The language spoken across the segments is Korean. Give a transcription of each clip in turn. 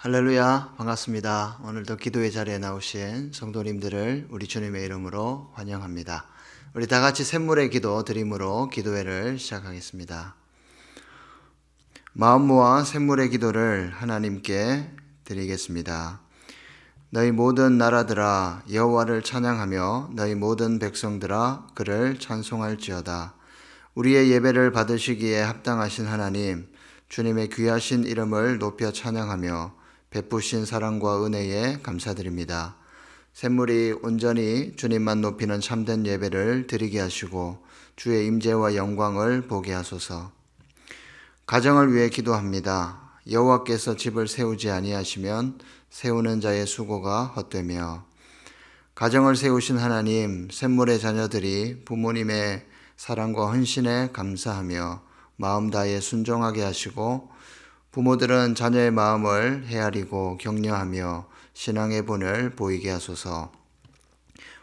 할렐루야, 반갑습니다. 오늘도 기도의 자리에 나오신 성도님들을 우리 주님의 이름으로 환영합니다. 우리 다 같이 샘물의 기도 드림으로 기도회를 시작하겠습니다. 마음 모아 샘물의 기도를 하나님께 드리겠습니다. 너희 모든 나라들아 여호와를 찬양하며 너희 모든 백성들아 그를 찬송할지어다. 우리의 예배를 받으시기에 합당하신 하나님, 주님의 귀하신 이름을 높여 찬양하며 베푸신 사랑과 은혜에 감사드립니다. 샘물이 온전히 주님만 높이는 참된 예배를 드리게 하시고 주의 임재와 영광을 보게 하소서. 가정을 위해 기도합니다. 여호와께서 집을 세우지 아니하시면 세우는 자의 수고가 헛되며, 가정을 세우신 하나님, 샘물의 자녀들이 부모님의 사랑과 헌신에 감사하며 마음 다해 순종하게 하시고, 부모들은 자녀의 마음을 헤아리고 격려하며 신앙의 본을 보이게 하소서.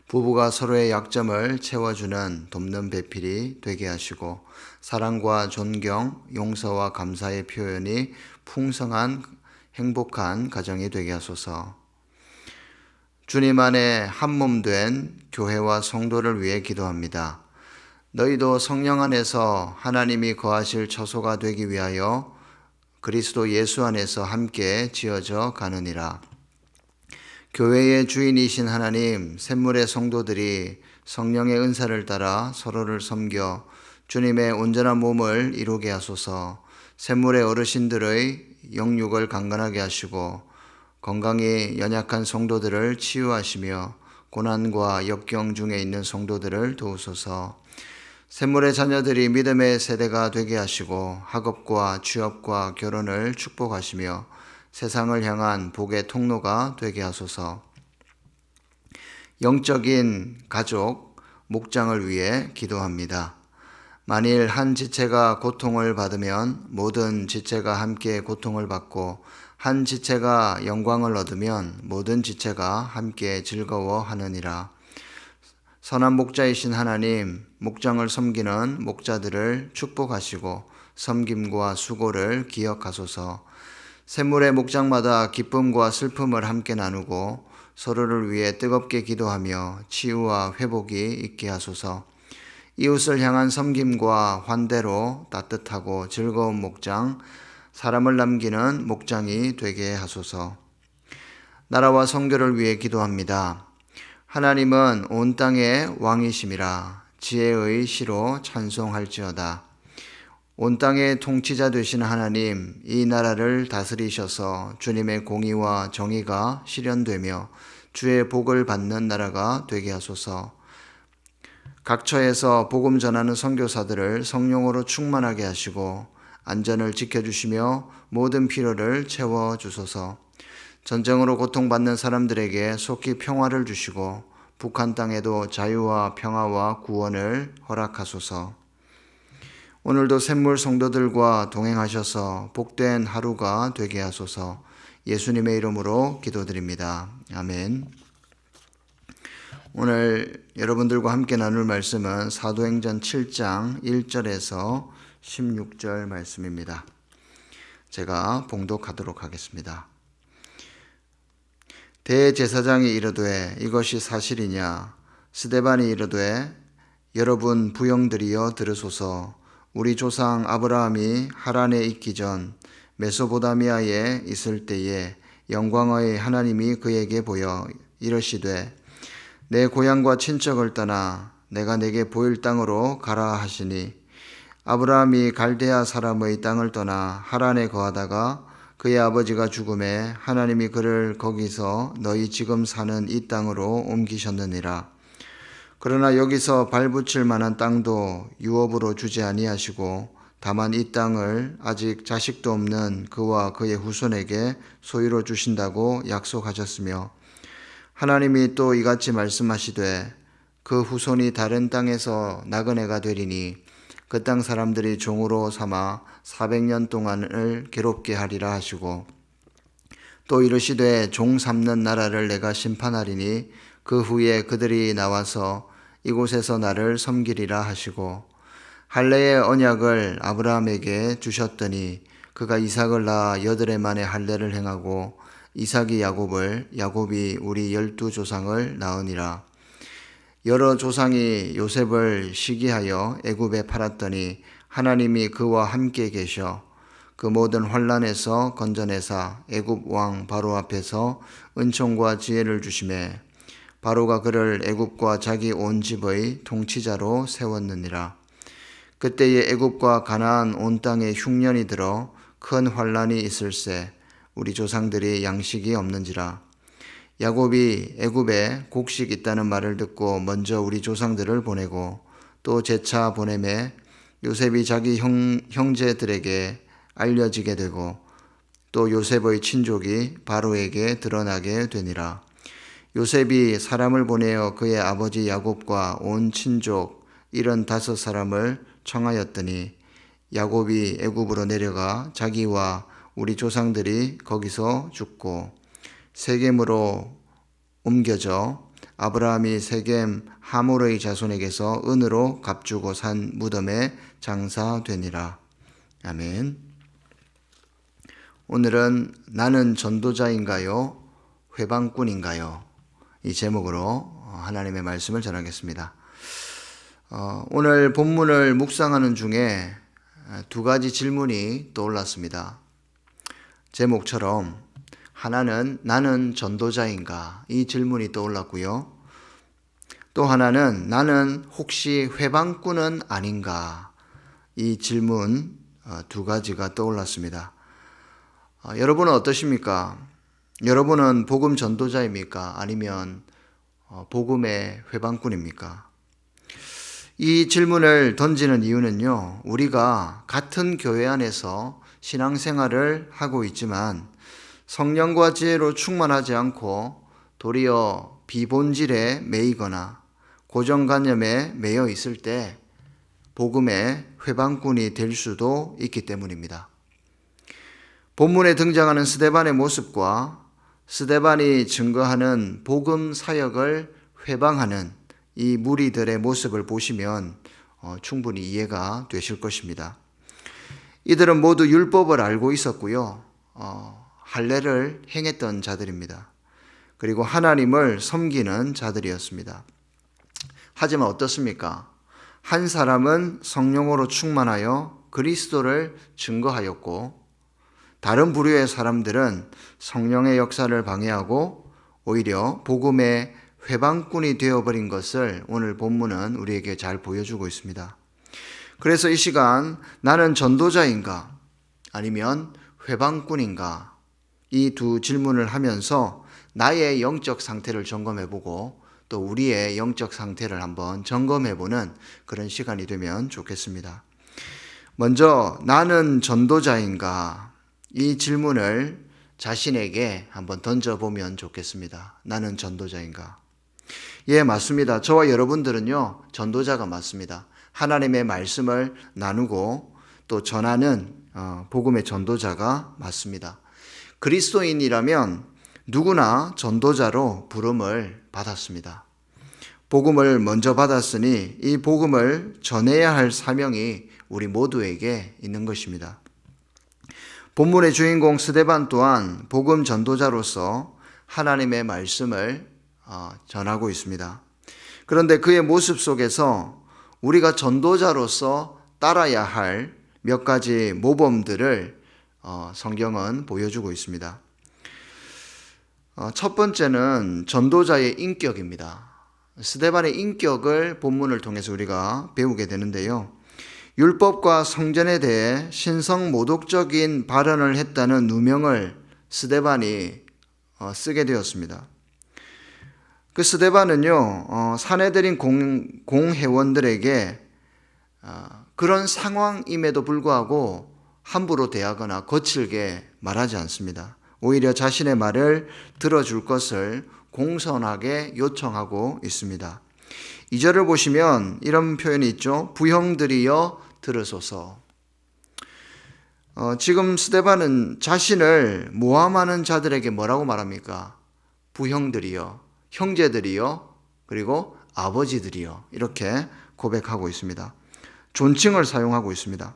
부부가 서로의 약점을 채워주는 돕는 배필이 되게 하시고, 사랑과 존경, 용서와 감사의 표현이 풍성한 행복한 가정이 되게 하소서. 주님 안에 한몸 된 교회와 성도를 위해 기도합니다. 너희도 성령 안에서 하나님이 거하실 처소가 되기 위하여 그리스도 예수 안에서 함께 지어져 가느니라. 교회의 주인이신 하나님, 샘물의 성도들이 성령의 은사를 따라 서로를 섬겨 주님의 온전한 몸을 이루게 하소서. 샘물의 어르신들의 영육을 강건하게 하시고 건강이 연약한 성도들을 치유하시며 고난과 역경 중에 있는 성도들을 도우소서. 샘물의 자녀들이 믿음의 세대가 되게 하시고 학업과 취업과 결혼을 축복하시며 세상을 향한 복의 통로가 되게 하소서. 영적인 가족, 목장을 위해 기도합니다. 만일 한 지체가 고통을 받으면 모든 지체가 함께 고통을 받고, 한 지체가 영광을 얻으면 모든 지체가 함께 즐거워하느니라. 선한 목자이신 하나님, 목장을 섬기는 목자들을 축복하시고 섬김과 수고를 기억하소서. 샘물의 목장마다 기쁨과 슬픔을 함께 나누고 서로를 위해 뜨겁게 기도하며 치유와 회복이 있게 하소서. 이웃을 향한 섬김과 환대로 따뜻하고 즐거운 목장, 사람을 남기는 목장이 되게 하소서. 나라와 성교를 위해 기도합니다. 하나님은 온 땅의 왕이심이라 지혜의 시로 찬송할지어다. 온 땅의 통치자 되신 하나님, 이 나라를 다스리셔서 주님의 공의와 정의가 실현되며 주의 복을 받는 나라가 되게 하소서. 각처에서 복음 전하는 선교사들을 성령으로 충만하게 하시고 안전을 지켜주시며 모든 필요를 채워주소서. 전쟁으로 고통받는 사람들에게 속히 평화를 주시고 북한 땅에도 자유와 평화와 구원을 허락하소서. 오늘도 샘물 성도들과 동행하셔서 복된 하루가 되게 하소서. 예수님의 이름으로 기도드립니다. 아멘. 오늘 여러분들과 함께 나눌 말씀은 사도행전 7장 1절에서 16절 말씀입니다. 제가 봉독하도록 하겠습니다. 대제사장이 이르되 이것이 사실이냐? 스데반이 이르되 여러분 부형들이여 들으소서. 우리 조상 아브라함이 하란에 있기 전 메소보다미아에 있을 때에 영광의 하나님이 그에게 보여 이르시되 내 고향과 친척을 떠나 내가 내게 보일 땅으로 가라 하시니, 아브라함이 갈대아 사람의 땅을 떠나 하란에 거하다가 그의 아버지가 죽음에 하나님이 그를 거기서 너희 지금 사는 이 땅으로 옮기셨느니라. 그러나 여기서 발붙일 만한 땅도 유업으로 주지 아니하시고 다만 이 땅을 아직 자식도 없는 그와 그의 후손에게 소유로 주신다고 약속하셨으며, 하나님이 또 이같이 말씀하시되 그 후손이 다른 땅에서 나그네가 되리니 그 땅 사람들이 종으로 삼아 400년 동안을 괴롭게 하리라 하시고, 또 이르시되 종 삼는 나라를 내가 심판하리니 그 후에 그들이 나와서 이곳에서 나를 섬기리라 하시고, 할례의 언약을 아브라함에게 주셨더니 그가 이삭을 낳아 8해 만에 할례를 행하고 이삭이 야곱을, 야곱이 우리 12조상을 낳으니라. 여러 조상이 요셉을 시기하여 애굽에 팔았더니 하나님이 그와 함께 계셔 그 모든 환난에서 건져내사 애굽 왕 바로 앞에서 은총과 지혜를 주시매 바로가 그를 애굽과 자기 온 집의 통치자로 세웠느니라. 그때에 애굽과 가나안 온 땅에 흉년이 들어 큰 환난이 있을세 우리 조상들이 양식이 없는지라. 야곱이 애굽에 곡식 있다는 말을 듣고 먼저 우리 조상들을 보내고 또 재차 보내매 요셉이 자기 형제들에게 알려지게 되고 또 요셉의 친족이 바로에게 드러나게 되니라. 요셉이 사람을 보내어 그의 아버지 야곱과 온 친족 75사람을 청하였더니 야곱이 애굽으로 내려가 자기와 우리 조상들이 거기서 죽고 세겜으로 옮겨져 아브라함이 세겜 하몰의 자손에게서 은으로 값주고 산 무덤에 장사되니라. 아멘. 오늘은 나는 전도자인가요? 회방꾼인가요? 이 제목으로 하나님의 말씀을 전하겠습니다. 오늘 본문을 묵상하는 중에 두 가지 질문이 떠올랐습니다. 제목처럼 하나는 나는 전도자인가? 이 질문이 떠올랐고요. 또 하나는 나는 혹시 회방꾼은 아닌가? 이 질문 두 가지가 떠올랐습니다. 여러분은 어떠십니까? 여러분은 복음 전도자입니까? 아니면 복음의 회방꾼입니까? 이 질문을 던지는 이유는요, 우리가 같은 교회 안에서 신앙생활을 하고 있지만 성령과 지혜로 충만하지 않고 도리어 비본질에 매이거나 고정관념에 매여 있을 때 복음의 회방꾼이 될 수도 있기 때문입니다. 본문에 등장하는 스데반의 모습과 스데반이 증거하는 복음 사역을 회방하는 이 무리들의 모습을 보시면 충분히 이해가 되실 것입니다. 이들은 모두 율법을 알고 있었고요. 할례를 행했던 자들입니다. 그리고 하나님을 섬기는 자들이었습니다. 하지만 어떻습니까? 한 사람은 성령으로 충만하여 그리스도를 증거하였고 다른 부류의 사람들은 성령의 역사를 방해하고 오히려 복음의 회방꾼이 되어버린 것을 오늘 본문은 우리에게 잘 보여주고 있습니다. 그래서 이 시간 나는 전도자인가 아니면 회방꾼인가 이 두 질문을 하면서 나의 영적 상태를 점검해보고 또 우리의 영적 상태를 한번 점검해보는 그런 시간이 되면 좋겠습니다. 먼저 나는 전도자인가 이 질문을 자신에게 한번 던져보면 좋겠습니다. 나는 전도자인가? 예, 맞습니다. 저와 여러분들은요, 전도자가 맞습니다. 하나님의 말씀을 나누고 또 전하는 복음의 전도자가 맞습니다. 그리스도인이라면 누구나 전도자로 부름을 받았습니다. 복음을 먼저 받았으니 이 복음을 전해야 할 사명이 우리 모두에게 있는 것입니다. 본문의 주인공 스데반 또한 복음 전도자로서 하나님의 말씀을 전하고 있습니다. 그런데 그의 모습 속에서 우리가 전도자로서 따라야 할 몇 가지 모범들을 성경은 보여주고 있습니다. 첫 번째는 전도자의 인격입니다. 스데반의 인격을 본문을 통해서 우리가 배우게 되는데요. 율법과 성전에 대해 신성모독적인 발언을 했다는 누명을 스데반이 쓰게 되었습니다. 그 스데반은요, 사내들인 공회원들에게 그런 상황임에도 불구하고 함부로 대하거나 거칠게 말하지 않습니다. 오히려 자신의 말을 들어줄 것을 공손하게 요청하고 있습니다. 2절을 보시면 이런 표현이 있죠. 부형들이여 들으소서. 지금 스데반은 자신을 모함하는 자들에게 뭐라고 말합니까? 부형들이여, 형제들이여, 그리고 아버지들이여 이렇게 고백하고 있습니다. 존칭을 사용하고 있습니다.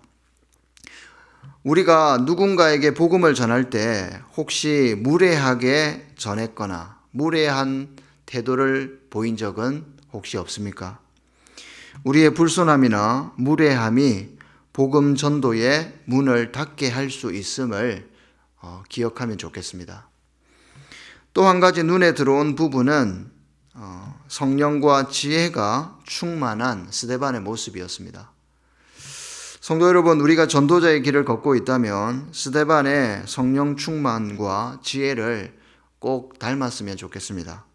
우리가 누군가에게 복음을 전할 때 혹시 무례하게 전했거나 무례한 태도를 보인 적은 혹시 없습니까? 우리의 불손함이나 무례함이 복음 전도의 문을 닫게 할 수 있음을 기억하면 좋겠습니다. 또 한 가지 눈에 들어온 부분은 성령과 지혜가 충만한 스데반의 모습이었습니다. 성도 여러분, 우리가 전도자의 길을 걷고 있다면 스데반의 성령 충만과 지혜를 꼭 닮았으면 좋겠습니다.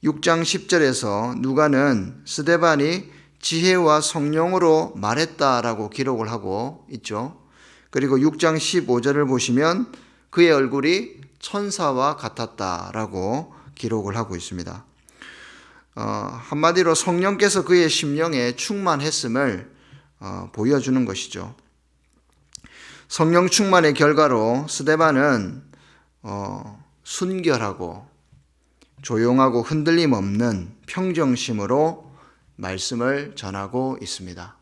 6장 10절에서 누가는 스데반이 지혜와 성령으로 말했다라고 기록을 하고 있죠. 그리고 6장 15절을 보시면 그의 얼굴이 천사와 같았다라고 기록을 하고 있습니다. 한마디로 성령께서 그의 심령에 충만했음을 보여주는 것이죠. 성령 충만의 결과로 스데반은 순결하고 조용하고 흔들림 없는 평정심으로 말씀을 전하고 있습니다.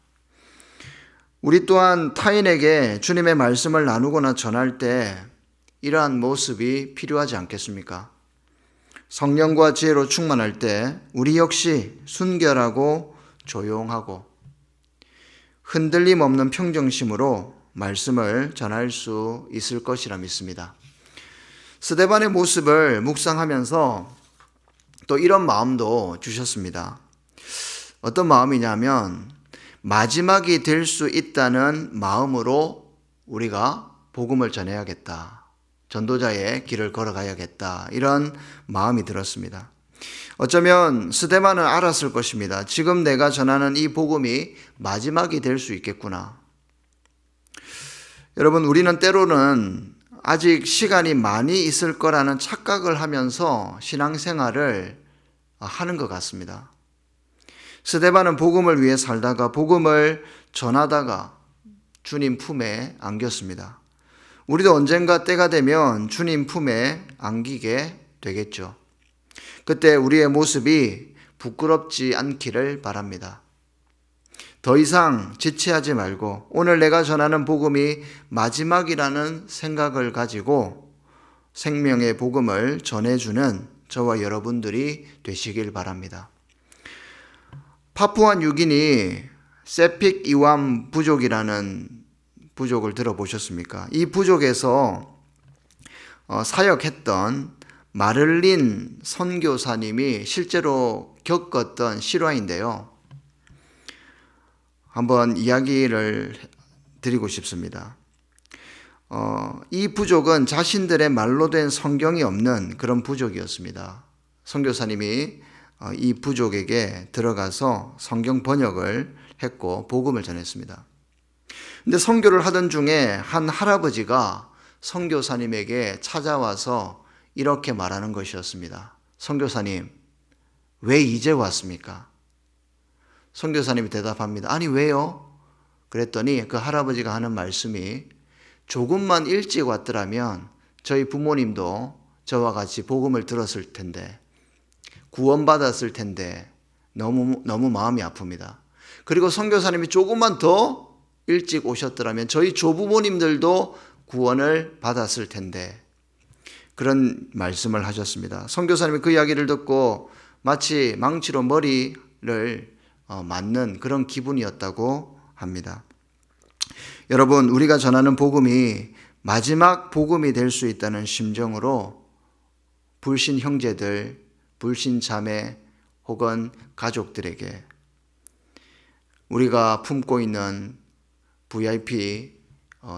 우리 또한 타인에게 주님의 말씀을 나누거나 전할 때 이러한 모습이 필요하지 않겠습니까? 성령과 지혜로 충만할 때 우리 역시 순결하고 조용하고 흔들림 없는 평정심으로 말씀을 전할 수 있을 것이라 믿습니다. 스데반의 모습을 묵상하면서 또 이런 마음도 주셨습니다. 어떤 마음이냐면 마지막이 될 수 있다는 마음으로 우리가 복음을 전해야겠다. 전도자의 길을 걸어가야겠다. 이런 마음이 들었습니다. 어쩌면 스데반은 알았을 것입니다. 지금 내가 전하는 이 복음이 마지막이 될 수 있겠구나. 여러분, 우리는 때로는 아직 시간이 많이 있을 거라는 착각을 하면서 신앙생활을 하는 것 같습니다. 스데반은 복음을 위해 살다가 복음을 전하다가 주님 품에 안겼습니다. 우리도 언젠가 때가 되면 주님 품에 안기게 되겠죠. 그때 우리의 모습이 부끄럽지 않기를 바랍니다. 더 이상 지체하지 말고 오늘 내가 전하는 복음이 마지막이라는 생각을 가지고 생명의 복음을 전해주는 저와 여러분들이 되시길 바랍니다. 파푸아 뉴기니 세픽 이완 부족이라는 부족을 들어보셨습니까? 이 부족에서 사역했던 마를린 선교사님이 실제로 겪었던 실화인데요. 한번 이야기를 드리고 싶습니다. 이 부족은 자신들의 말로 된 성경이 없는 그런 부족이었습니다. 선교사님이 이 부족에게 들어가서 성경 번역을 했고 복음을 전했습니다. 근데 선교를 하던 중에 한 할아버지가 선교사님에게 찾아와서 이렇게 말하는 것이었습니다. 선교사님, 왜 이제 왔습니까? 선교사님이 대답합니다. 아니, 왜요? 그랬더니 그 할아버지가 하는 말씀이 조금만 일찍 왔더라면 저희 부모님도 저와 같이 복음을 들었을 텐데 구원받았을 텐데 너무 마음이 아픕니다. 그리고 선교사님이 조금만 더 일찍 오셨더라면 저희 조부모님들도 구원을 받았을 텐데 그런 말씀을 하셨습니다. 선교사님이 그 이야기를 듣고 마치 망치로 머리를 맞는 그런 기분이었다고 합니다. 여러분, 우리가 전하는 복음이 마지막 복음이 될 수 있다는 심정으로 불신 형제들, 불신 자매 혹은 가족들에게 우리가 품고 있는 VIP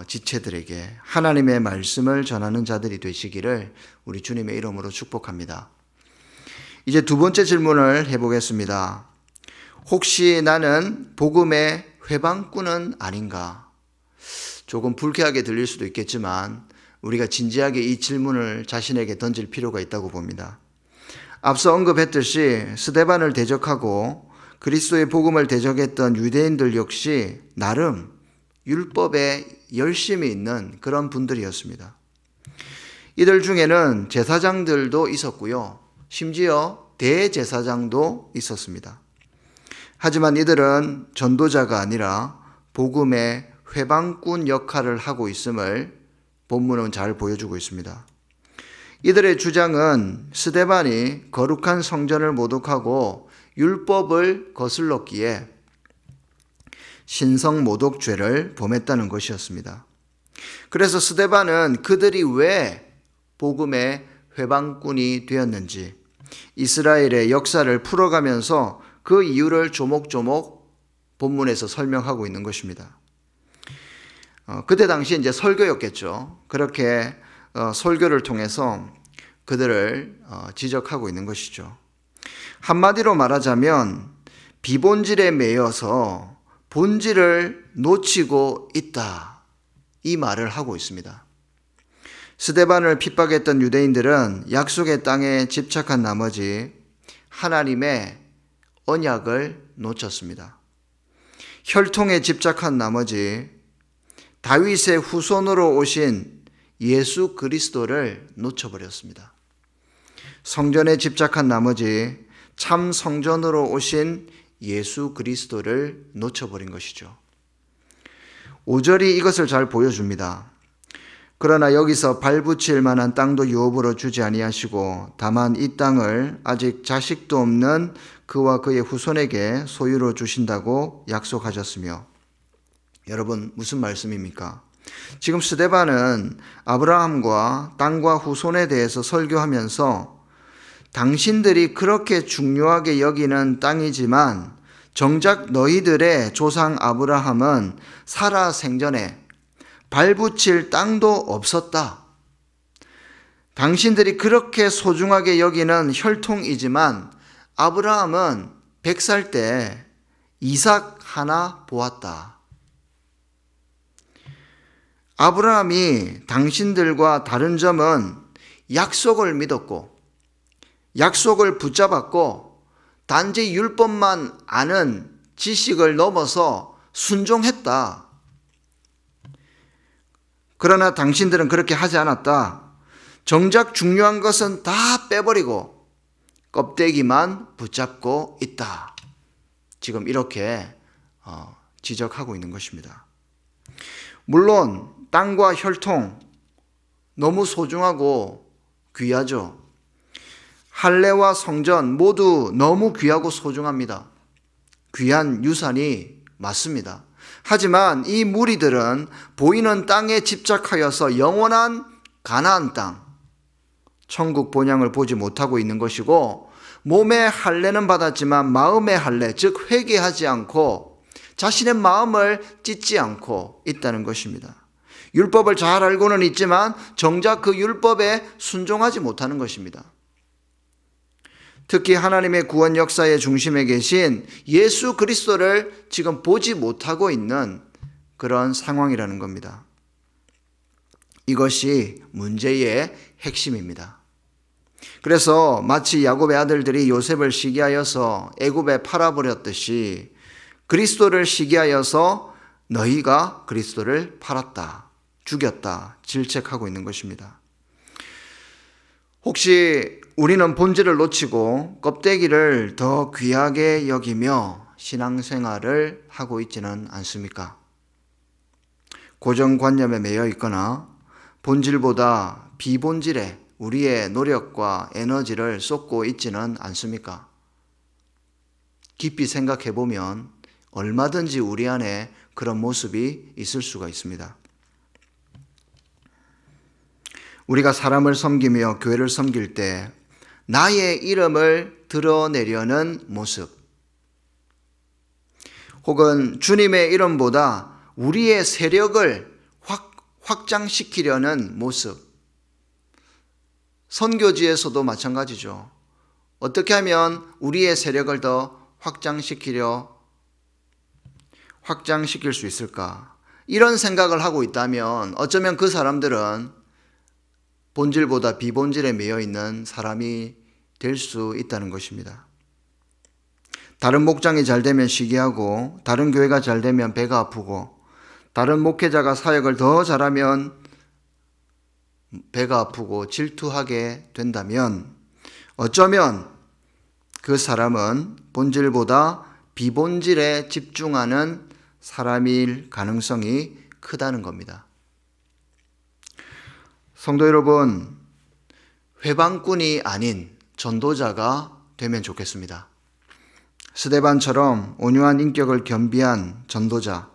지체들에게 하나님의 말씀을 전하는 자들이 되시기를 우리 주님의 이름으로 축복합니다. 이제 두 번째 질문을 해보겠습니다. 혹시 나는 복음의 회방꾼은 아닌가? 조금 불쾌하게 들릴 수도 있겠지만 우리가 진지하게 이 질문을 자신에게 던질 필요가 있다고 봅니다. 앞서 언급했듯이 스데반을 대적하고 그리스도의 복음을 대적했던 유대인들 역시 나름 율법에 열심히 있는 그런 분들이었습니다. 이들 중에는 제사장들도 있었고요. 심지어 대제사장도 있었습니다. 하지만 이들은 전도자가 아니라 복음의 회방꾼 역할을 하고 있음을 본문은 잘 보여주고 있습니다. 이들의 주장은 스데반이 거룩한 성전을 모독하고 율법을 거슬렀기에 신성 모독죄를 범했다는 것이었습니다. 그래서 스데반은 그들이 왜 복음의 회방꾼이 되었는지 이스라엘의 역사를 풀어가면서 그 이유를 조목조목 본문에서 설명하고 있는 것입니다. 그때 당시 이제 설교였겠죠. 그렇게 설교를 통해서 그들을 지적하고 있는 것이죠. 한마디로 말하자면 비본질에 매여서 본질을 놓치고 있다, 이 말을 하고 있습니다. 스데반을 핍박했던 유대인들은 약속의 땅에 집착한 나머지 하나님의 언약을 놓쳤습니다. 혈통에 집착한 나머지 다윗의 후손으로 오신 예수 그리스도를 놓쳐버렸습니다. 성전에 집착한 나머지 참 성전으로 오신 예수 그리스도를 놓쳐버린 것이죠. 5절이 이것을 잘 보여줍니다. 그러나 여기서 발붙일 만한 땅도 유업으로 주지 아니하시고 다만 이 땅을 아직 자식도 없는 그와 그의 후손에게 소유로 주신다고 약속하셨으며. 여러분, 무슨 말씀입니까? 지금 스데반은 아브라함과 땅과 후손에 대해서 설교하면서 당신들이 그렇게 중요하게 여기는 땅이지만 정작 너희들의 조상 아브라함은 살아 생전에 발붙일 땅도 없었다. 당신들이 그렇게 소중하게 여기는 혈통이지만 아브라함은 100살 때 이삭 하나 보았다. 아브라함이 당신들과 다른 점은 약속을 믿었고 약속을 붙잡았고 단지 율법만 아는 지식을 넘어서 순종했다. 그러나 당신들은 그렇게 하지 않았다. 정작 중요한 것은 다 빼버리고 껍데기만 붙잡고 있다. 지금 이렇게 지적하고 있는 것입니다. 물론 땅과 혈통 너무 소중하고 귀하죠. 할례와 성전 모두 너무 귀하고 소중합니다. 귀한 유산이 맞습니다. 하지만 이 무리들은 보이는 땅에 집착하여서 영원한 가나안 땅, 천국 본향을 보지 못하고 있는 것이고 몸의 할례는 받았지만 마음의 할례, 즉 회개하지 않고 자신의 마음을 찢지 않고 있다는 것입니다. 율법을 잘 알고는 있지만 정작 그 율법에 순종하지 못하는 것입니다. 특히 하나님의 구원 역사의 중심에 계신 예수 그리스도를 지금 보지 못하고 있는 그런 상황이라는 겁니다. 이것이 문제의 핵심입니다. 그래서 마치 야곱의 아들들이 요셉을 시기하여서 애굽에 팔아버렸듯이 그리스도를 시기하여서 너희가 그리스도를 팔았다, 죽였다, 질책하고 있는 것입니다. 혹시 우리는 본질을 놓치고 껍데기를 더 귀하게 여기며 신앙생활을 하고 있지는 않습니까? 고정관념에 매여 있거나 본질보다 비본질에 우리의 노력과 에너지를 쏟고 있지는 않습니까? 깊이 생각해 보면 얼마든지 우리 안에 그런 모습이 있을 수가 있습니다. 우리가 사람을 섬기며 교회를 섬길 때 나의 이름을 드러내려는 모습, 혹은 주님의 이름보다 우리의 세력을 확장시키려는 모습, 선교지에서도 마찬가지죠. 어떻게 하면 우리의 세력을 더 확장시킬 수 있을까? 이런 생각을 하고 있다면 어쩌면 그 사람들은 본질보다 비본질에 매여 있는 사람이 될 수 있다는 것입니다. 다른 목장이 잘 되면 시기하고 다른 교회가 잘 되면 배가 아프고 다른 목회자가 사역을 더 잘하면 배가 아프고 질투하게 된다면 어쩌면 그 사람은 본질보다 비본질에 집중하는 사람일 가능성이 크다는 겁니다. 성도 여러분, 회방꾼이 아닌 전도자가 되면 좋겠습니다. 스데반처럼 온유한 인격을 겸비한 전도자,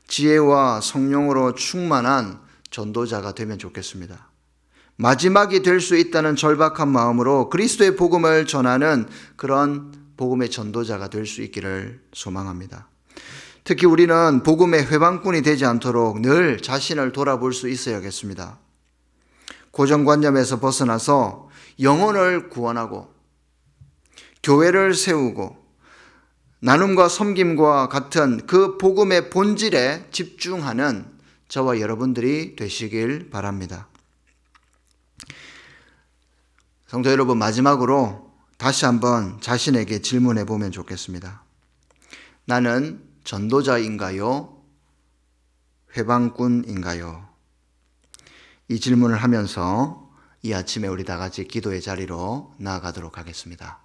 지혜와 성령으로 충만한 전도자가 되면 좋겠습니다. 마지막이 될 수 있다는 절박한 마음으로 그리스도의 복음을 전하는 그런 복음의 전도자가 될 수 있기를 소망합니다. 특히 우리는 복음의 회방꾼이 되지 않도록 늘 자신을 돌아볼 수 있어야겠습니다. 고정관념에서 벗어나서 영혼을 구원하고 교회를 세우고 나눔과 섬김과 같은 그 복음의 본질에 집중하는 저와 여러분들이 되시길 바랍니다. 성도 여러분, 마지막으로 다시 한번 자신에게 질문해 보면 좋겠습니다. 나는 전도자인가요? 회방꾼인가요? 이 질문을 하면서 이 아침에 우리 다 같이 기도의 자리로 나아가도록 하겠습니다.